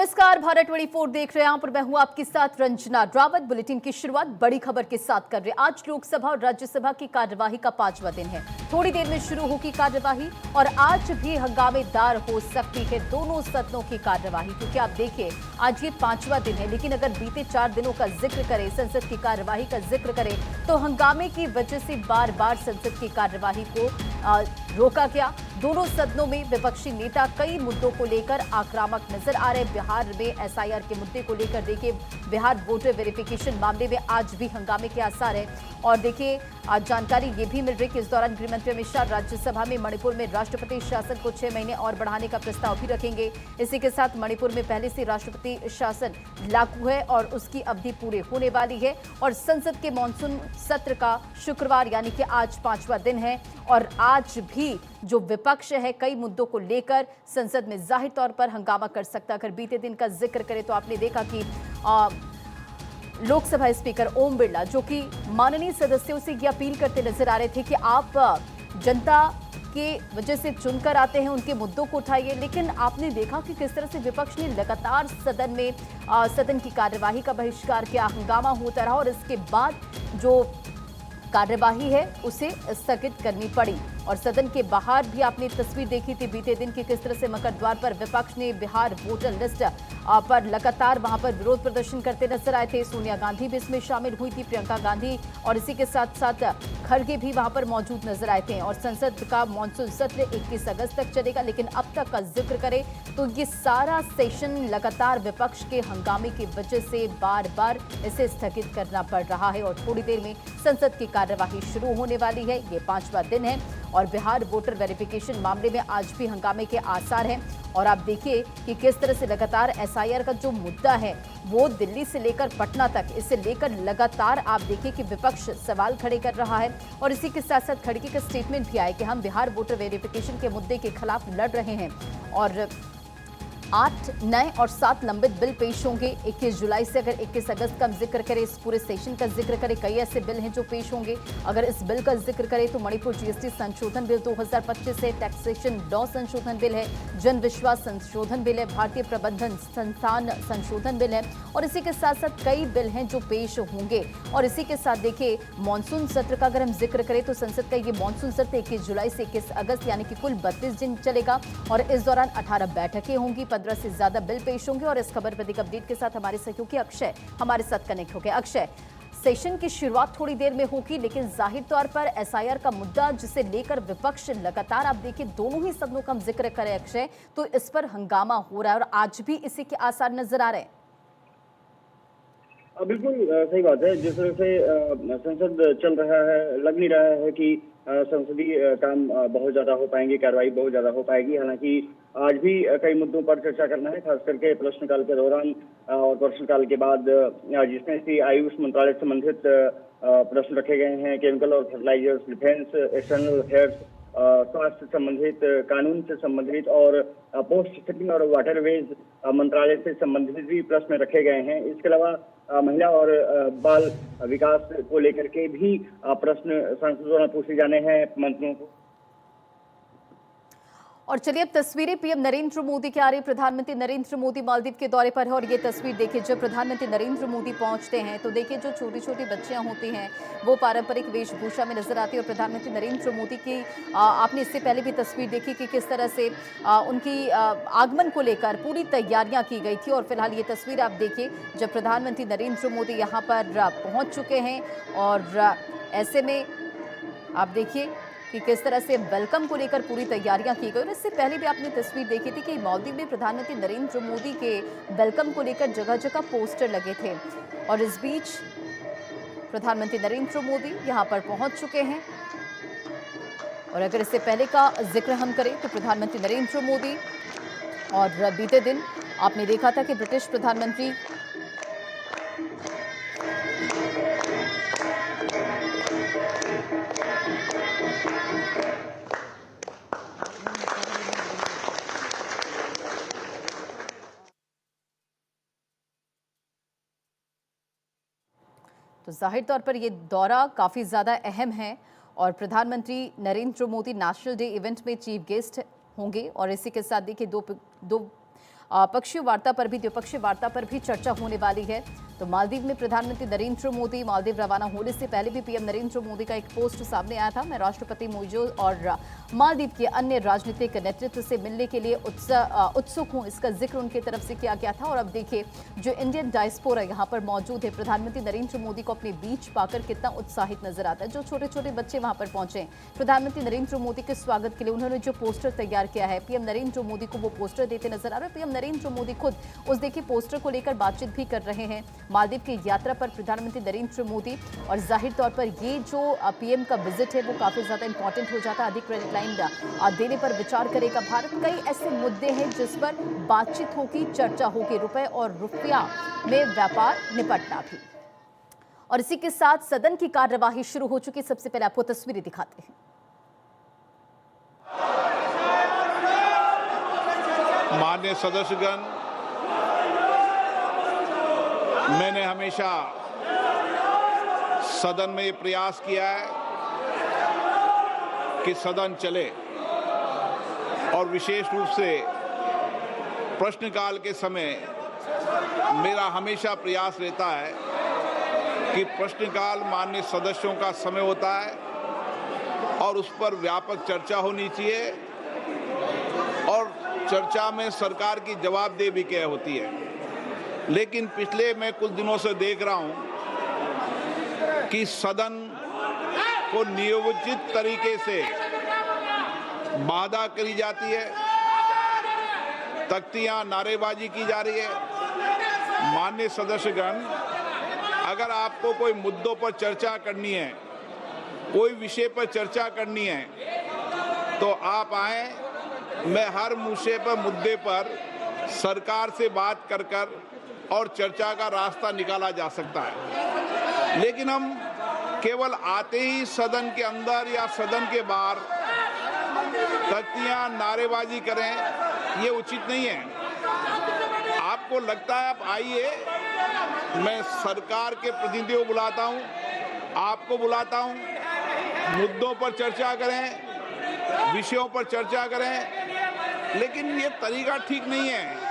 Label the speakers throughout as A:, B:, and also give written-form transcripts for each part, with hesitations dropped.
A: नमस्कार, भारत 24 देख रहे हैं आप और मैं हूं आपके साथ रंजना रावत। बुलेटिन की शुरुआत बड़ी खबर के साथ कर रहे हैं। आज लोकसभा और राज्यसभा की कार्यवाही का 5वां दिन है। थोड़ी देर में शुरू होगी कार्यवाही और आज भी हंगामेदार हो सकती है दोनों सदनों की कार्यवाही, क्योंकि आप देखिए आज ये 5वां दिन है। लेकिन अगर बीते 4 दिनों का जिक्र करें, संसद की कार्यवाही का जिक्र करें, तो हंगामे की वजह से बार बार संसद की कार्यवाही को रोका गया। दोनों सदनों में विपक्षी नेता कई मुद्दों को लेकर आक्रामक नजर आ रहे। बिहार में एसआईआर के मुद्दे को लेकर देखिए, बिहार वोटर वेरिफिकेशन मामले में आज भी हंगामे के आसार है। और देखिए आज जानकारी ये भी मिल रही कि इस दौरान गृहमंत्री अमित शाह राज्यसभा में मणिपुर में राष्ट्रपति शासन को 6 महीने और बढ़ाने का प्रस्ताव भी रखेंगे। इसी के साथ मणिपुर में पहले से राष्ट्रपति शासन लागू है और उसकी अवधि पूरी होने वाली है। और संसद के मानसून सत्र का शुक्रवार यानी कि आज 5वां दिन है और आज भी जो विपक्ष है कई मुद्दों को लेकर संसद में जाहिर तौर पर हंगामा कर सकता है। अगर बीते दिन का जिक्र करें तो आपने देखा कि लोकसभा स्पीकर ओम बिरला जो कि माननीय सदस्यों से ये अपील करते नजर आ रहे थे कि आप जनता के वजह से चुनकर आते हैं, उनके मुद्दों को उठाइए। लेकिन आपने देखा कि किस तरह से विपक्ष ने लगातार सदन की कार्यवाही का बहिष्कार किया, हंगामा होता रहा और इसके बाद जो कार्यवाही है उसे स्थगित करनी पड़ी। और सदन के बाहर भी आपने तस्वीर देखी थी बीते दिन की किस तरह से मकर द्वार पर विपक्ष ने बिहार वोटर लिस्ट पर लगातार वहां पर विरोध प्रदर्शन करते नजर आए थे। सोनिया गांधी भी इसमें शामिल हुई थी, प्रियंका गांधी, और इसी के साथ साथ खड़गे भी वहां पर मौजूद नजर आए थे। और संसद का मानसून सत्र 21 अगस्त तक चलेगा। लेकिन अब तक का जिक्र करें तो ये सारा सेशन लगातार विपक्ष के हंगामे की वजह से बार बार इसे स्थगित करना पड़ रहा है। और थोड़ी देर में संसद की कार्यवाही शुरू होने वाली है। ये 5वां दिन है और बिहार वोटर वेरिफिकेशन मामले में आज भी हंगामे के आसार हैं। और आप देखिए कि किस तरह से लगातार एसआईआर का जो मुद्दा है वो दिल्ली से लेकर पटना तक, इसे लेकर लगातार आप देखिए कि विपक्ष सवाल खड़े कर रहा है। और इसी के साथ साथ खड़गे का स्टेटमेंट भी आया कि हम बिहार वोटर वेरिफिकेशन के मुद्दे के खिलाफ लड़ रहे हैं। और 8 नए और 7 लंबित बिल पेश होंगे 21 जुलाई से। अगर 21 अगस्त का जिक्र करें, इस पूरे सेशन का जिक्र करें, कई ऐसे बिल हैं जो पेश होंगे। अगर इस बिल का जिक्र करें तो मणिपुर जीएसटी संशोधन बिल 2025 है, टैक्सेशन लॉ संशोधन बिल है, जन विश्वास संशोधन बिल है, भारतीय प्रबंधन संस्थान संशोधन बिल है। और इसी के साथ साथ कई बिल हैं जो पेश होंगे। और इसी के साथ देखिए मानसून सत्र का अगर हम जिक्र करें तो संसद का ये मानसून सत्र 21 जुलाई से 21 अगस्त यानी कि कुल 32 दिन चलेगा। और इस दौरान 18 बैठकें होंगी, 15 से ज्यादा बिल पेश होंगे। और इस खबर पर अधिक अपडेट के साथ हमारे सहयोगी अक्षय हमारे साथ कनेक्ट हो गए। अक्षय, सेशन की शुरुआत थोड़ी देर में होगी, लेकिन जाहिर तौर पर एसआईआर का मुद्दा जिसे लेकर विपक्ष लगातार, आप देखिए दोनों ही सदनों का हम जिक्र करें अक्षय, तो इस पर हंगामा हो रहा है और आज भी इसी के आसार नजर आ रहे हैं।
B: बिल्कुल सही बात है। जिस तरह से संसद चल रहा है, लग नहीं रहा है कि संसदीय काम बहुत ज्यादा हो पाएंगे, कार्रवाई बहुत ज्यादा हो पाएगी। हालांकि आज भी कई मुद्दों पर चर्चा करना है, खास करके प्रश्नकाल के दौरान और प्रश्नकाल के बाद, जिसमें से आयुष मंत्रालय से संबंधित प्रश्न रखे गए हैं, केमिकल और फर्टिलाइजर्स, डिफेंस, एक्सटर्नल अफेयर्स, स्वास्थ्य से संबंधित, कानून से संबंधित और पोस्ट शिपिंग और वाटरवेज मंत्रालय से संबंधित भी प्रश्न रखे गए हैं। इसके अलावा महिला और बाल विकास को लेकर के भी प्रश्न सांसदों द्वारा पूछे जाने हैं मंत्रियों को।
A: और चलिए अब तस्वीरें पीएम नरेंद्र मोदी की आ रही। प्रधानमंत्री नरेंद्र मोदी मालदीव के दौरे पर है और ये तस्वीर देखिए, जब प्रधानमंत्री नरेंद्र मोदी पहुंचते हैं तो देखिए जो छोटी छोटी बच्चियां होती हैं वो पारंपरिक वेशभूषा में नजर आती है। और प्रधानमंत्री नरेंद्र मोदी की आपने इससे पहले भी तस्वीर देखी कि किस तरह से उनकी आगमन को लेकर पूरी तैयारियां की गई थी। और फिलहाल ये तस्वीर आप देखिए जब प्रधानमंत्री नरेंद्र मोदी यहाँ पर पहुँच चुके हैं। और ऐसे में आप देखिए कि किस तरह से वेलकम को लेकर पूरी तैयारियां की गई। और इससे पहले भी आपने तस्वीर देखी थी कि मालदीव में प्रधानमंत्री नरेंद्र मोदी के वेलकम को लेकर जगह जगह पोस्टर लगे थे। और इस बीच प्रधानमंत्री नरेंद्र मोदी यहां पर पहुंच चुके हैं। और अगर इससे पहले का जिक्र हम करें तो प्रधानमंत्री नरेंद्र मोदी और बीते दिन आपने देखा था कि ब्रिटिश प्रधानमंत्री तो जाहिर तौर पर ये दौरा काफ़ी ज़्यादा अहम है। और प्रधानमंत्री Narendra Modi national day event में चीफ गेस्ट होंगे। और इसी के साथ देखिए दो पक्षीय वार्ता पर भी, द्विपक्षीय वार्ता पर भी चर्चा होने वाली है। तो मालदीव में प्रधानमंत्री नरेंद्र मोदी मालदीव रवाना होने से पहले भी पीएम नरेंद्र मोदी का एक पोस्ट सामने आया था। मैं राष्ट्रपति मोइजो और मालदीव के अन्य राजनीतिक नेतृत्व से मिलने के लिए उत्सुक हूं, इसका जिक्र उनकी तरफ से किया गया था। और अब देखिए, जो इंडियन डायस्पोरा यहाँ पर मौजूद है, प्रधानमंत्री नरेंद्र मोदी को अपने बीच पाकर कितना उत्साहित नजर आता है। जो छोटे छोटे बच्चे वहां पर पहुंचे प्रधानमंत्री नरेंद्र मोदी के स्वागत के लिए, उन्होंने जो पोस्टर तैयार किया है, पीएम नरेंद्र मोदी को वो पोस्टर देते नजर आ रहे हैं। पीएम नरेंद्र मोदी खुद उस देखिए पोस्टर को लेकर बातचीत भी कर रहे हैं। मालदीव की यात्रा पर प्रधानमंत्री नरेंद्र मोदी, और जाहिर तौर पर ये जो पीएम का विजिट है वो काफी ज्यादा इंपॉर्टेंट हो जाता है। अधिक क्रेडिट लाइन देने पर विचार करेगा भारत। कई ऐसे मुद्दे हैं जिस पर बातचीत होगी, चर्चा होगी, रुपए और रुपया में व्यापार निपटना भी। और इसी के साथ सदन की कार्यवाही शुरू हो चुकी। सबसे पहले आपको तस्वीरें दिखाते हैं।
C: माननीय सदस्यगण, मैंने हमेशा सदन में ये प्रयास किया है कि सदन चले, और विशेष रूप से प्रश्नकाल के समय मेरा हमेशा प्रयास रहता है कि प्रश्नकाल माननीय सदस्यों का समय होता है और उस पर व्यापक चर्चा होनी चाहिए, और चर्चा में सरकार की जवाबदेही भी क्या होती है। लेकिन पिछले मैं कुछ दिनों से देख रहा हूं कि सदन को नियोजित तरीके से बाधा करी जाती है, तख्तियां नारेबाजी की जा रही है। माननीय सदस्यगण, अगर आपको कोई मुद्दों पर चर्चा करनी है, कोई विषय पर चर्चा करनी है, तो आप आए। मैं हर मुद्दे पर सरकार से बात कर और चर्चा का रास्ता निकाला जा सकता है। लेकिन हम केवल आते ही सदन के अंदर या सदन के बाहर तख्तियां नारेबाजी करें, ये उचित नहीं है। आपको लगता है आप आइए, मैं सरकार के प्रतिनिधियों को बुलाता हूं, आपको बुलाता हूं, मुद्दों पर चर्चा करें, विषयों पर चर्चा करें, लेकिन ये तरीका ठीक नहीं है।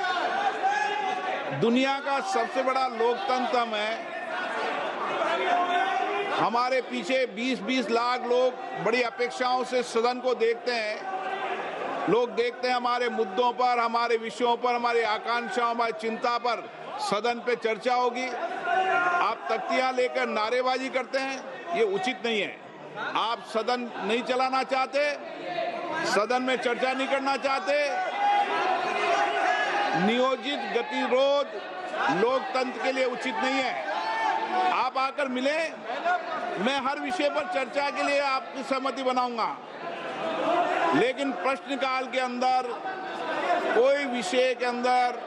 C: दुनिया का सबसे बड़ा लोकतंत्र है। हमारे पीछे 20-20 लाख लोग बड़ी अपेक्षाओं से सदन को देखते हैं। लोग देखते हैं हमारे मुद्दों पर, हमारे विषयों पर, हमारी आकांक्षाओं, हमारी चिंता पर सदन पे चर्चा होगी। आप तख्तियां लेकर नारेबाजी करते हैं, ये उचित नहीं है। आप सदन नहीं चलाना चाहते, सदन में चर्चा नहीं करना चाहते, नियोजित गतिरोध लोकतंत्र के लिए उचित नहीं है। आप आकर मिले, मैं हर विषय पर चर्चा के लिए आपकी सहमति बनाऊंगा, लेकिन प्रश्नकाल के अंदर कोई विषय के अंदर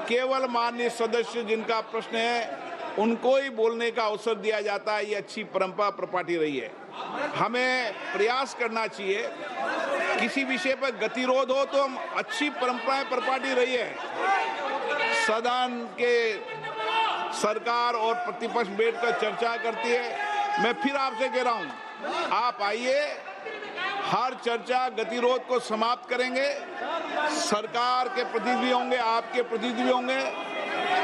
C: केवल माननीय सदस्य जिनका प्रश्न है उनको ही बोलने का अवसर दिया जाता है। ये अच्छी परंपरा प्रपाटी रही है। हमें प्रयास करना चाहिए, किसी विषय पर गतिरोध हो तो हम अच्छी परंपराएं प्रपाटी रही है। सदन के सरकार और प्रतिपक्ष बैठकर चर्चा करती है। मैं फिर आपसे कह रहा हूं, आप आइए, हर चर्चा गतिरोध को समाप्त करेंगे। सरकार के प्रतिनिधि होंगे, आपके प्रतिनिधि होंगे।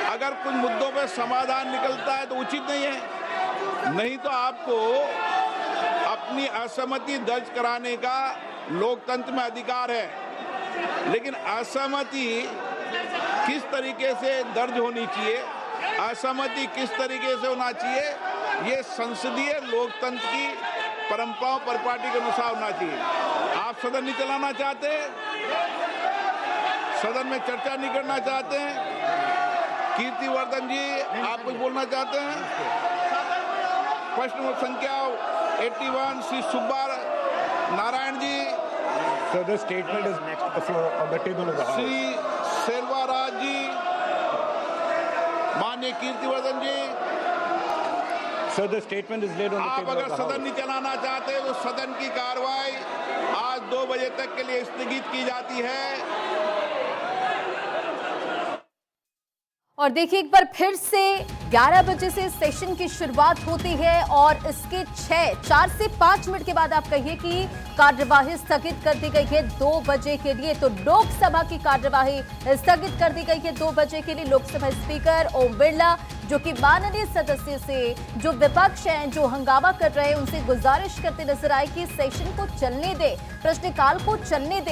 C: अगर कुछ मुद्दों पर समाधान निकलता है तो उचित नहीं है, नहीं तो आपको अपनी असहमति दर्ज कराने का लोकतंत्र में अधिकार है। लेकिन असहमति किस तरीके से दर्ज होनी चाहिए, असहमति किस तरीके से होना चाहिए, ये संसदीय लोकतंत्र की परंपराओं परिपाटी के अनुसार होना चाहिए। आप सदन नहीं चलाना चाहते, सदन में चर्चा नहीं करना चाहते हैं। कीर्तिवर्धन जी, आप कुछ बोलना चाहते हैं? प्रश्न संख्या 81 Shri Subba Narayan ji.
D: So the statement is next to the floor on the table of the House.
C: Shri Selvaraj जी, माननीय कीर्तिवर्धन जी।
D: So the statement is laid on the
C: आप
D: table
C: अगर
D: of the
C: सदन
D: House.
C: नहीं चलाना चाहते तो सदन की कार्रवाई आज 2 बजे तक के लिए स्थगित की जाती है।
A: और देखिए एक बार फिर से 11 बजे से सेशन की शुरुआत होती है और इसके 4 से 5 मिनट के बाद आप कहिए कि कार्यवाही स्थगित कर दी गई है 2 बजे के लिए। तो लोकसभा की कार्यवाही स्थगित कर दी गई है 2 बजे के लिए। लोकसभा स्पीकर ओम बिरला जो कि माननीय सदस्य से जो विपक्ष हैं, जो हंगामा कर रहे हैं, उनसे गुजारिश करते नजर आए कि सेशन को चलने दे, प्रश्नकाल को चलने दे।